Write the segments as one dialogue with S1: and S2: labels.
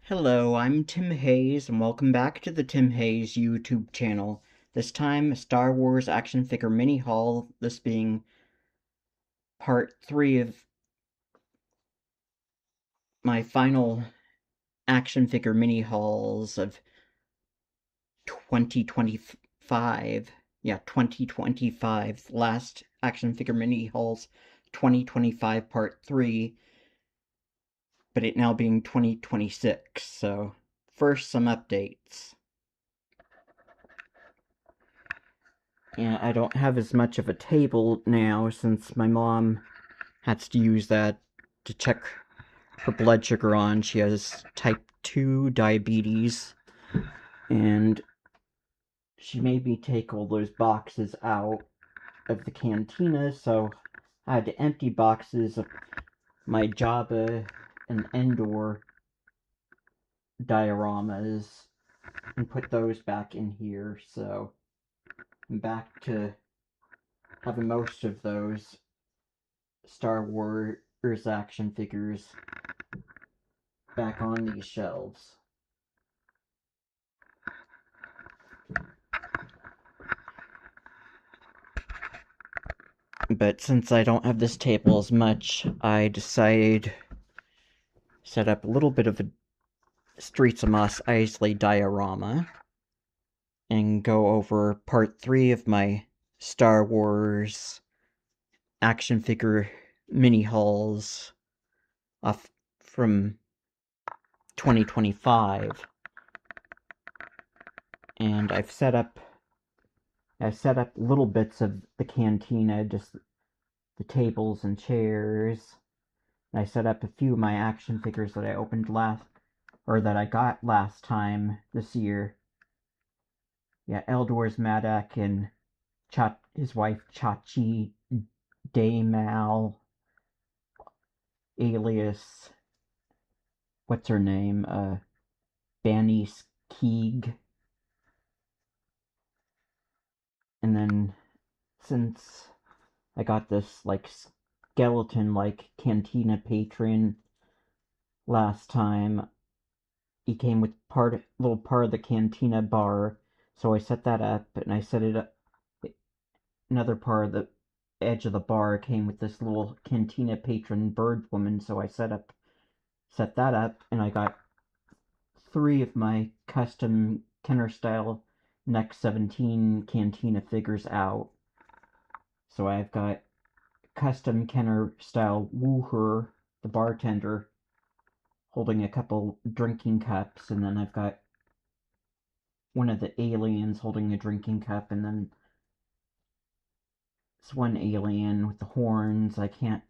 S1: Hello, I'm Tim Hayes, and welcome back to the Tim Hayes YouTube channel. This time, a Star Wars action figure mini haul, this being part 3 of my final action figure mini hauls of 2025. Yeah, 2025. Last action figure mini hauls, 2025 part 3, but it now being 2026, so first some updates. Yeah, I don't have as much of a table now since my mom has to use that to check her blood sugar on. She has type 2 diabetes, and she made me take all those boxes out of the cantina, so I had to empty boxes of my Jabba and Endor dioramas and put those back in here, so I'm back to having most of those Star Wars action figures back on these shelves. But since I don't have this table as much, I decided set up a little bit of a Streets of Mos Eisley diorama and go over part 3 of my Star Wars action figure mini hauls off from 2025. And I've set up little bits of the cantina, just the tables and chairs. I set up a few of my action figures that I opened that I got last time this year. Yeah, Eldor's Madak and his wife Chachi Daymal, alias, what's her name? Bannice Keeg. And then, since I got this, skeleton cantina patron last time, he came with little part of the cantina bar, so I set that up, and I set it up. Another part of the edge of the bar came with this little cantina patron bird woman, so I set that up, and I got 3 of my custom Kenner style Next 17 cantina figures out. So I've got custom Kenner style Wooher, the bartender, holding a couple drinking cups, and then I've got one of the aliens holding a drinking cup, and then this one alien with the horns. I can't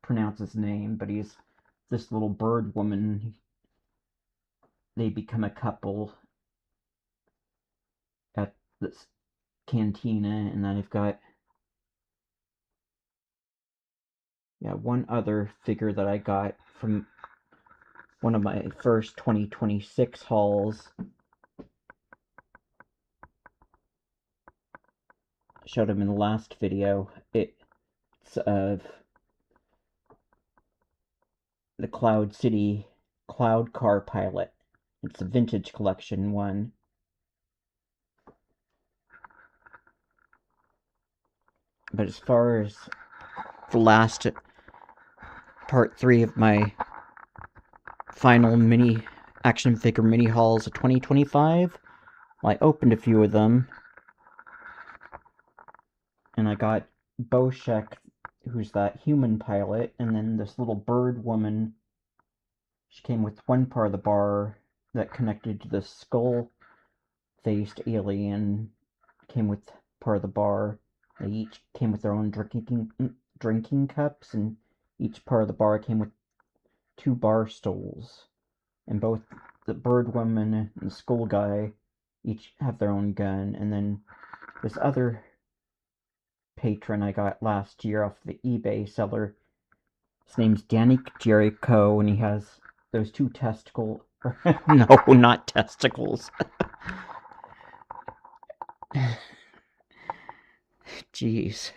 S1: pronounce his name, but he's this little bird woman. They become a couple at this cantina, and then I've got one other figure that I got from one of my first 2026 hauls. I showed him in the last video. It's of the Cloud City Cloud Car Pilot. It's a vintage collection one. But as far as the last part 3 of my final mini action figure mini hauls of 2025, well, I opened a few of them, and I got Boshek, who's that human pilot, and then this little bird woman. She came with one part of the bar that connected to the skull-faced alien, came with part of the bar. They each came with their own drinking cups, and each part of the bar came with 2 bar stools. And both the bird woman and the skull guy each have their own gun. And then this other patron I got last year off the eBay seller, his name's Danny Jericho, and he has those 2 testicles. No, not testicles. Jeez.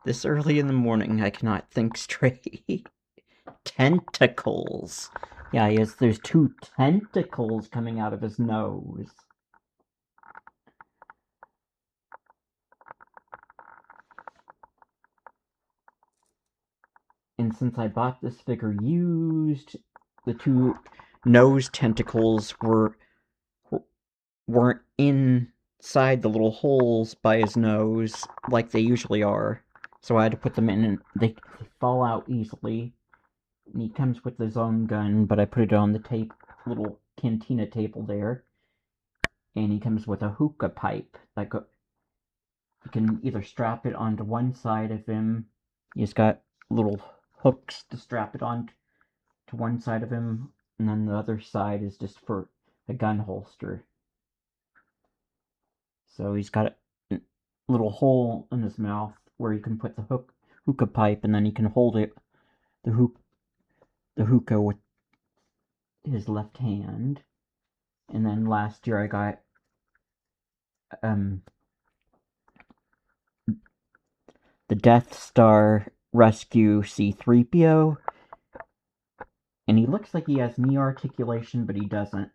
S1: This early in the morning, I cannot think straight. Tentacles. Yeah, he has those two tentacles coming out of his nose. And since I bought this figure used, the two nose tentacles weren't inside the little holes by his nose like they usually are. So I had to put them in, and they fall out easily. And he comes with his own gun, but I put it on the little cantina table there. And he comes with a hookah pipe that you can either strap it onto one side of him. He's got little hooks to strap it on to one side of him, and then the other side is just for a gun holster. So he's got a little hole in his mouth where you can put the hookah pipe, and then he can hold the hookah with his left hand. And then last year I got the Death Star Rescue C-3PO, and he looks like he has knee articulation, but he doesn't.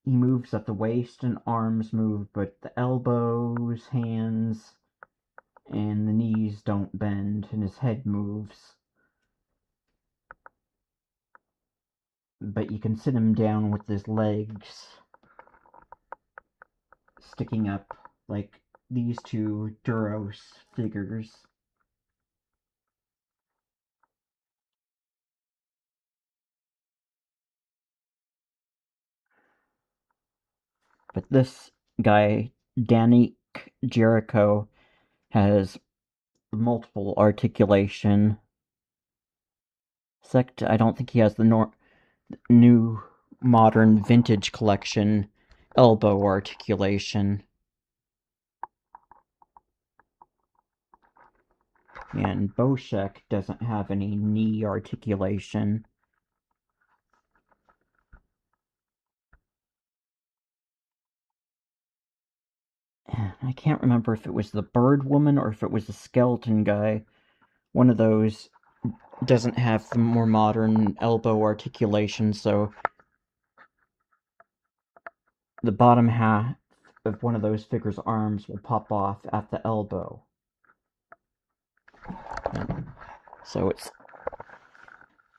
S1: He moves at the waist and arms move, but the elbows, hands, and the knees don't bend, and his head moves. But you can sit him down with his legs sticking up like these two Duros figures. But this guy, Danny Jericho, has multiple articulation. Except I don't think he has the new modern vintage collection elbow articulation. And Boshek doesn't have any knee articulation. I can't remember if it was the bird woman or if it was the skeleton guy. One of those doesn't have the more modern elbow articulation, so the bottom half of one of those figures' arms will pop off at the elbow. And so it's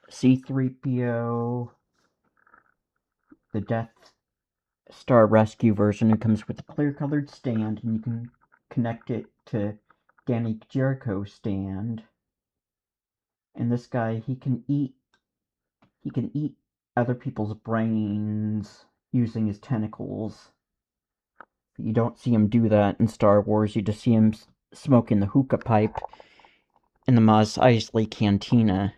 S1: C-3PO, the Death Star Rescue version, who comes with a clear-colored stand, and you can connect it to Danny Jericho's stand. And this guy, he can eat other people's brains using his tentacles. But you don't see him do that in Star Wars. You just see him smoking the hookah pipe in the Mos Eisley Cantina.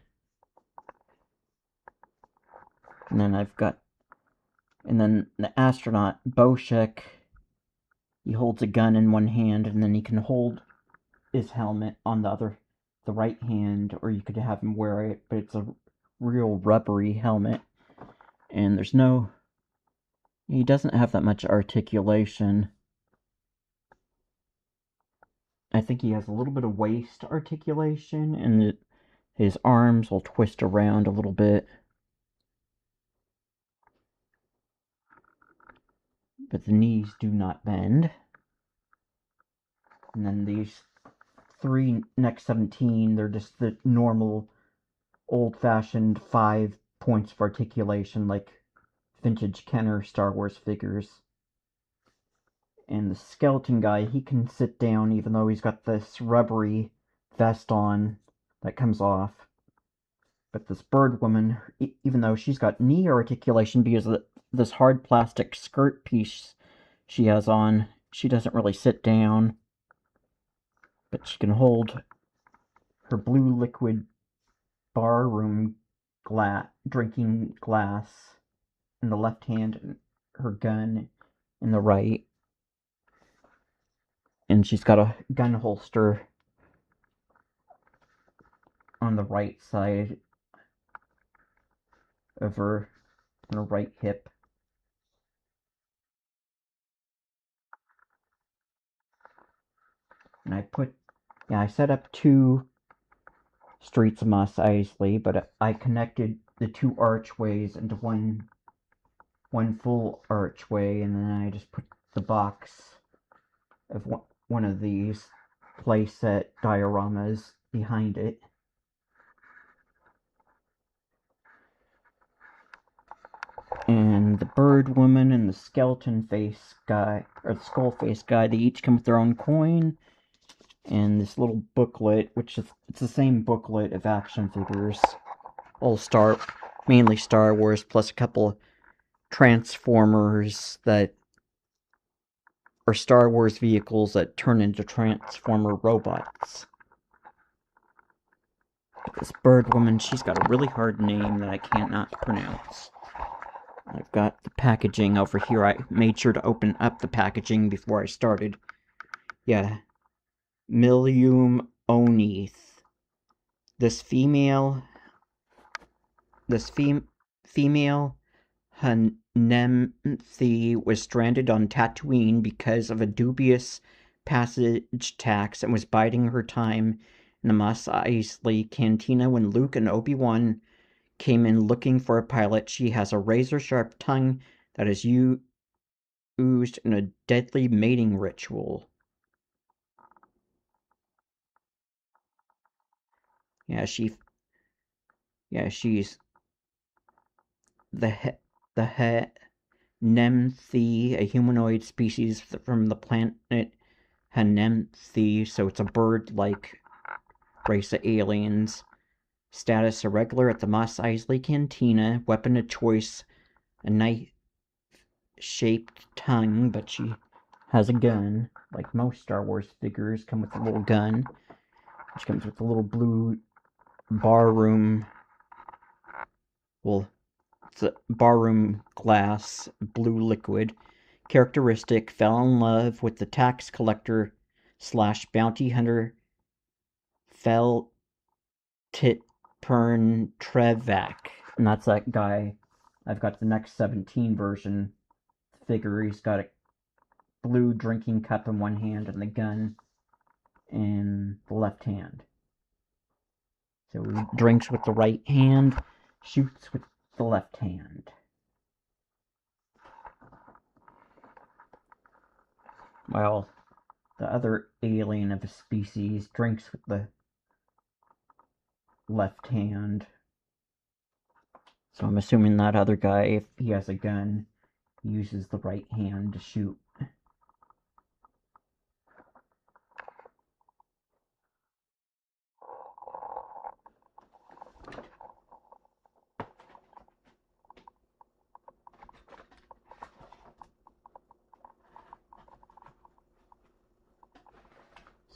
S1: And then the astronaut, Boshek, he holds a gun in one hand, and then he can hold his helmet on the right hand, or you could have him wear it, but it's a real rubbery helmet. And he doesn't have that much articulation. I think he has a little bit of waist articulation, and his arms will twist around a little bit. But the knees do not bend. And then these three next 17, they're just the normal old-fashioned 5 points of articulation like vintage Kenner Star Wars figures. And the skeleton guy, he can sit down even though he's got this rubbery vest on that comes off. But this bird woman, even though she's got knee articulation because of this hard plastic skirt piece she has on, she doesn't really sit down. But she can hold her blue liquid barroom drinking glass in the left hand and her gun in the right. And she's got a gun holster on the right side of her right hip. And I set up 2 Streets of Mos Eisley, but I connected the two archways into one full archway, and then I just put the box of one of these playset dioramas behind it. And the bird woman and the skeleton face guy, or the skull face guy, they each come with their own coin. And this little booklet, which is, it's the same booklet of action figures. Mainly Star Wars, plus a couple Transformers that are Star Wars vehicles that turn into Transformer robots. This bird woman, she's got a really hard name that I can't not pronounce. I've got the packaging over here. I made sure to open up the packaging before I started. Yeah. Milium Oneth. This female Hanemthi was stranded on Tatooine because of a dubious passage tax and was biding her time in the Mos Eisley Cantina when Luke and Obi-Wan came in looking for a pilot. She has a razor-sharp tongue that is used in a deadly mating ritual. She's the Hanemthi, a humanoid species from the planet Hanemthi, so it's a bird-like race of aliens. Status: irregular at the Mos Eisley Cantina. Weapon of choice: a knife-shaped tongue, but she has a gun. Like most Star Wars figures come with a little gun. She comes with a little blue barroom. Well, it's a barroom glass, blue liquid. Characteristic: fell in love with the tax collector / bounty hunter Fel Titpern Trevak. And that's that guy. I've got the next 17 version figure. He's got a blue drinking cup in one hand and the gun in the left hand. So he drinks with the right hand, shoots with the left hand. While the other alien of the species drinks with the left hand. So I'm assuming that other guy, if he has a gun, uses the right hand to shoot.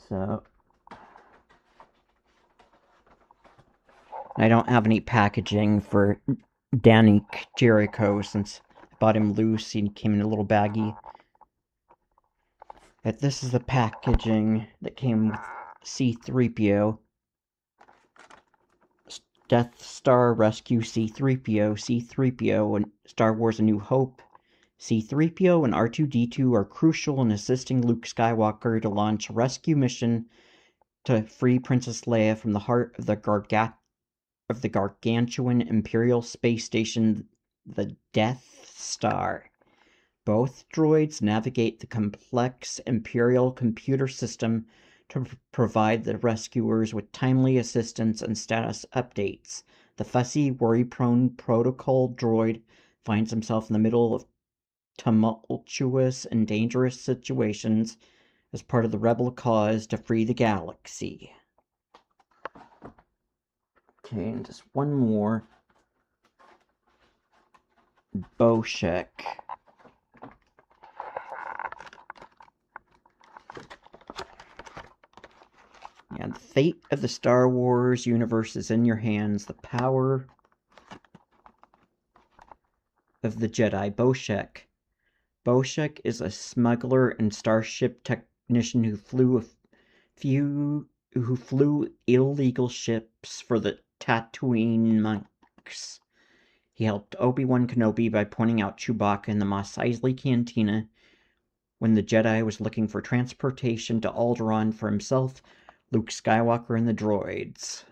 S1: So I don't have any packaging for Danny Jericho since I bought him loose. He came in a little baggie. But this is the packaging that came with C-3PO. Death Star Rescue C-3PO. C-3PO and Star Wars A New Hope. C-3PO and R2-D2 are crucial in assisting Luke Skywalker to launch a rescue mission to free Princess Leia from the heart of the gargantuan Imperial space station, the Death Star. Both droids navigate the complex Imperial computer system to provide the rescuers with timely assistance and status updates. The fussy, worry-prone protocol droid finds himself in the middle of tumultuous and dangerous situations as part of the rebel cause to free the galaxy. Okay, and just one more. Boshek. Yeah, the fate of the Star Wars universe is in your hands. The power of the Jedi. Boshek. Boshek is a smuggler and starship technician who flew illegal ships for the Tatooine monks. He helped Obi-Wan Kenobi by pointing out Chewbacca in the Mos Eisley Cantina when the Jedi was looking for transportation to Alderaan for himself, Luke Skywalker, and the droids.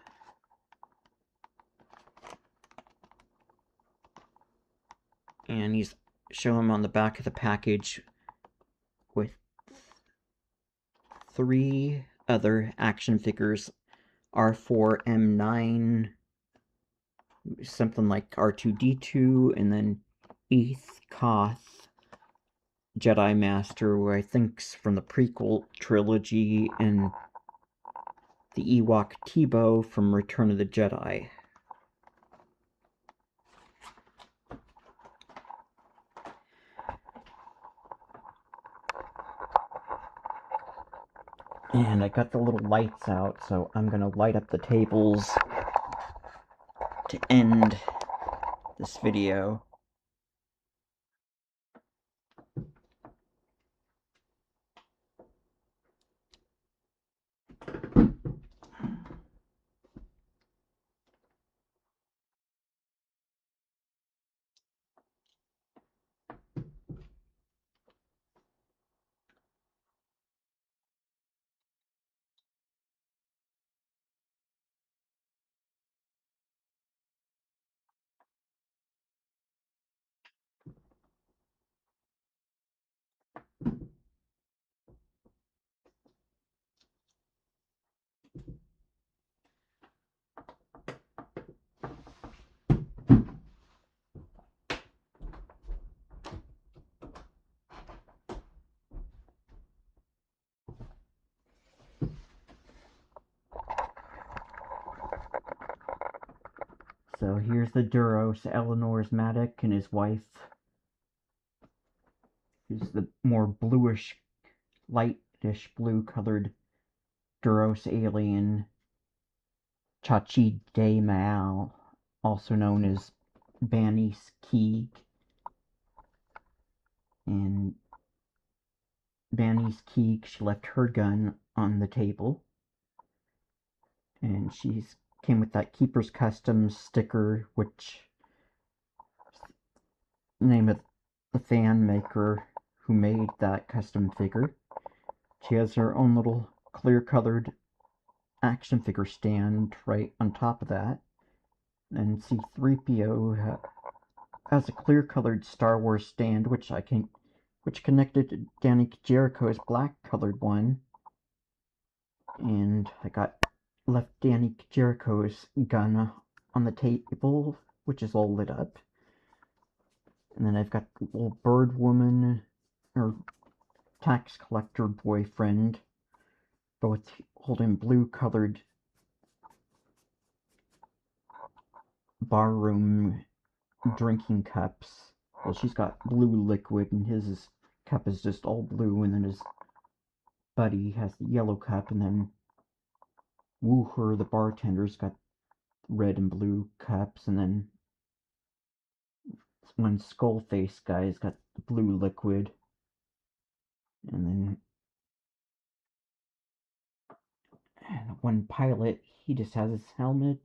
S1: And he's showing him on the back of the package with 3 other action figures, R4, M9, something like R2-D2, and then Eeth Koth, Jedi Master, who I think's from the prequel trilogy, and the Ewok Teebo from Return of the Jedi. And I got the little lights out, so I'm gonna light up the tables to end this video. So here's the Duros, Eleanor's Matic, and his wife. Here's the more bluish, lightish blue colored Duros alien, Chachi De Maal, also known as Banis Keeg. And Banis Keeg, she left her gun on the table. And she's came with that Keeper's Customs sticker, which is the name of the fan maker who made that custom figure. She has her own little clear-colored action figure stand right on top of that. And C-3PO has a clear-colored Star Wars stand, which connected to Danny Jericho's black-colored one. And I left Danny Jericho's gun on the table, which is all lit up. And then I've got the little bird woman, or tax collector boyfriend, both holding blue-colored barroom drinking cups. Well, she's got blue liquid, and his cup is just all blue, and then his buddy has the yellow cup, and then Wooher, the bartender's got red and blue cups, and then one skull-face guy's got the blue liquid, and then one pilot, he just has his helmet,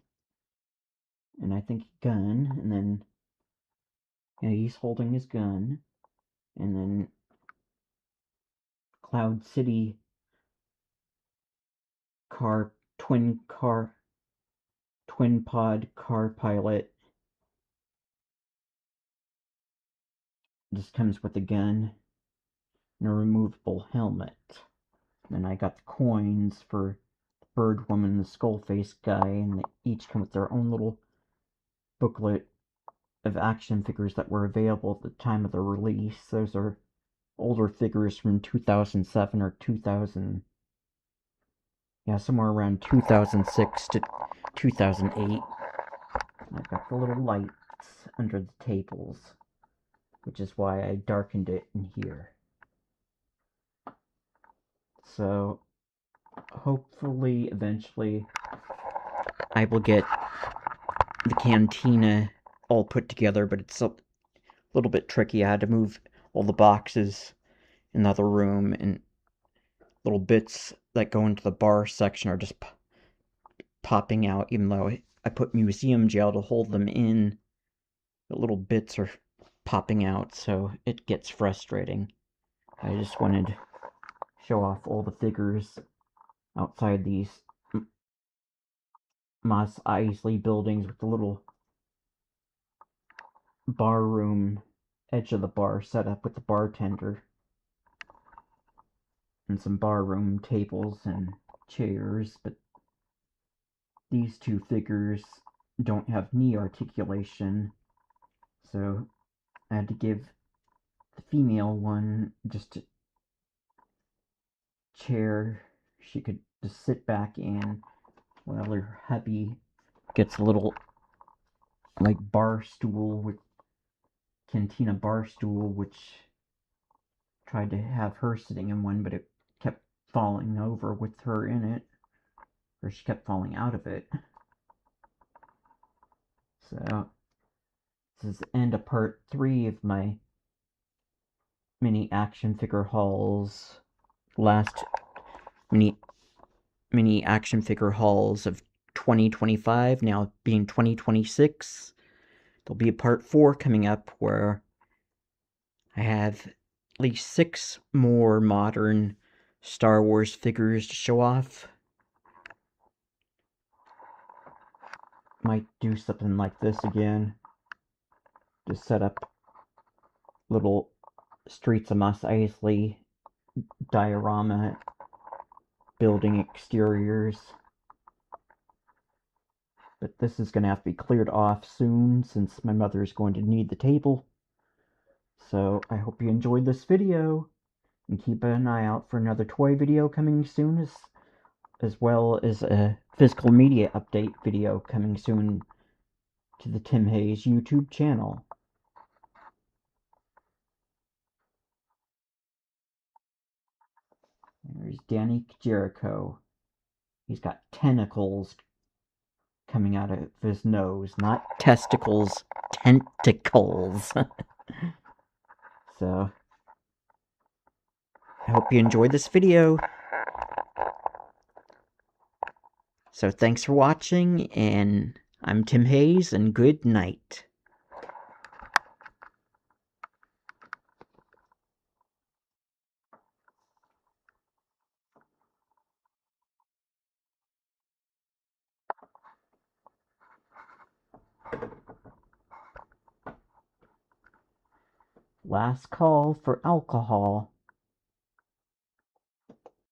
S1: and I think gun, and then he's holding his gun, and then Cloud City twin pod car pilot just comes with a gun and a removable helmet. And I got the coins for the bird woman and the skull face guy, and they each come with their own little booklet of action figures that were available at the time of the release. Those are older figures from 2007 or 2000, somewhere around 2006 to 2008. I've got the little lights under the tables, which is why I darkened it in here. So, hopefully, eventually, I will get the cantina all put together, but it's a little bit tricky. I had to move all the boxes in the other room, and little bits that go into the bar section are just popping out, even though I put museum gel to hold them in. The little bits are popping out, so it gets frustrating. I just wanted to show off all the figures outside these Mos Eisley buildings with the little bar room edge of the bar set up with the bartender and some barroom tables and chairs, but these two figures don't have knee articulation, so I had to give the female one just a chair she could just sit back in while her hubby gets a little like bar stool with cantina bar stool, which tried to have her sitting in one, but it kept falling over with her in it, or she kept falling out of it. So this is the end of part 3 of my mini action figure hauls. Last mini action figure hauls of 2025, now being 2026. There'll be a part 4 coming up where I have at least 6 more modern Star Wars figures to show off. Might do something like this again. Just set up little Streets of Mos Eisley diorama building exteriors. But this is going to have to be cleared off soon since my mother is going to need the table. So I hope you enjoyed this video, and keep an eye out for another toy video coming soon, as well as a physical media update video coming soon to the Tim Hayes YouTube channel. There's Danny Jericho. He's got tentacles coming out of his nose, not testicles, tentacles. So, I hope you enjoyed this video. So thanks for watching, and I'm Tim Hayes, and good night. Last call for alcohol.